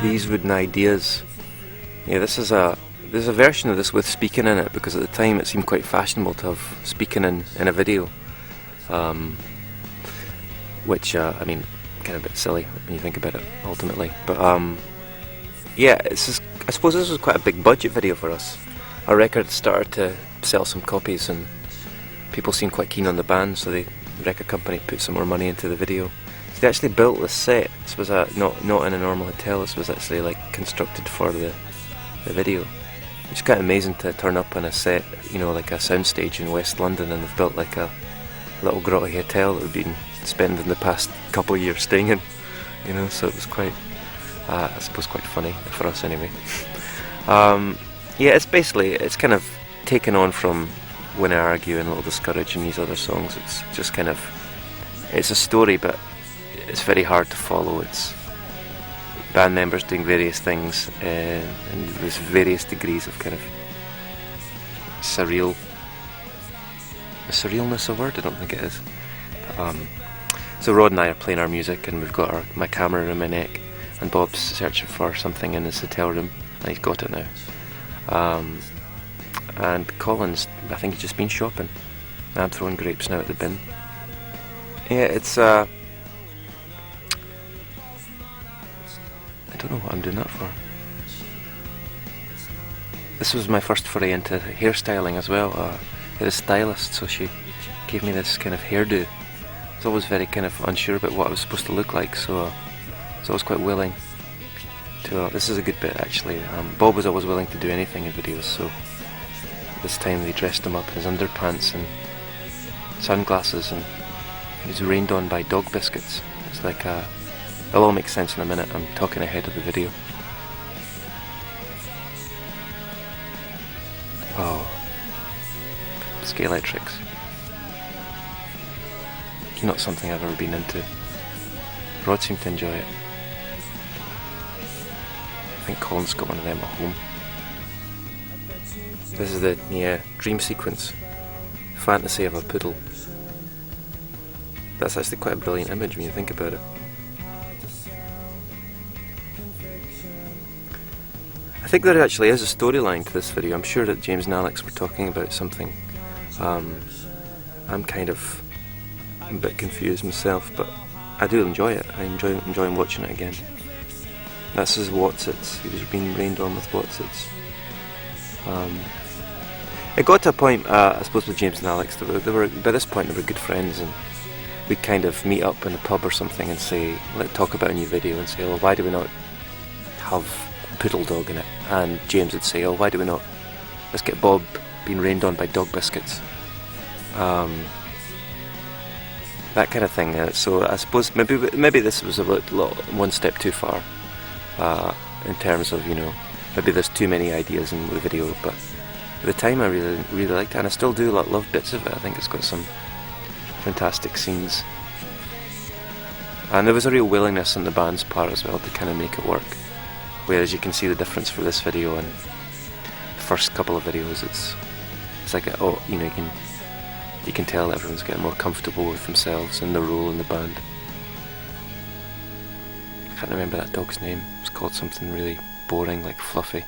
These wooden ideas. Yeah, there's a version of this with speaking in it, because at the time it seemed quite fashionable to have speaking in a video, which I mean, kind of a bit silly when you think about it ultimately. But yeah, I suppose this was quite a big budget video for us. Our record started to sell some copies and people seemed quite keen on the band, so the record company put some more money into the video. So they actually built this set. This was not in a normal hotel. This was actually like constructed for the video. It's kind of amazing to turn up on a set, you know, like a soundstage in West London, and they've built like a little grotty hotel that we've been spending the past couple of years staying in, you know. So it was quite, I suppose, quite funny for us anyway. Yeah, it's kind of taken on from When I Argue and A Little Discouraged and these other songs. It's just kind of, it's a story, but it's very hard to follow. It's band members doing various things, and there's various degrees of kind of surreal. Is surrealness a word? I don't think it is. So Rod and I are playing our music, and we've got my camera around my neck, and Bob's searching for something in his hotel room, and he's got it now. And Colin's, I think he's just been shopping. I'm throwing grapes now at the bin. Yeah, it's I don't know what I'm doing that for. This was my first foray into hairstyling as well. I had a stylist, so she gave me this kind of hairdo. I was always very kind of unsure about what I was supposed to look like, so I was quite willing to. This is a good bit actually. Bob was always willing to do anything in videos, so this time they dressed him up in his underpants and sunglasses, and he was rained on by dog biscuits. It's like it'll all make sense in a minute. I'm talking ahead of the video. Oh, Scalextrics. Not something I've ever been into. Rod seemed to enjoy it. I think Colin's got one of them at home. This is the dream sequence. Fantasy of a poodle. That's actually quite a brilliant image when you think about it. I think there actually is a storyline to this video. I'm sure that James and Alex were talking about something. I'm kind of a bit confused myself, but I do enjoy it. I enjoy watching it again. That's his Watsits. He was being rained on with Watsits. It got to a point, I suppose, with James and Alex. They were by this point they were good friends, and we'd kind of meet up in a pub or something and say, let's talk about a new video, and say, well, why do we not have a poodle dog in it? And James would say, oh, why do we not? Let's get Bob being rained on by dog biscuits. That kind of thing. So I suppose maybe this was a little one step too far in terms of, you know, maybe there's too many ideas in the video, but at the time I really liked it, and I still do love bits of it. I think it's got some fantastic scenes, and there was a real willingness on the band's part as well to kind of make it work, whereas you can see the difference for this video and the first couple of videos. It's like you can tell everyone's getting more comfortable with themselves and their role in the band. I can't remember that dog's name. It's called something really boring, like Fluffy.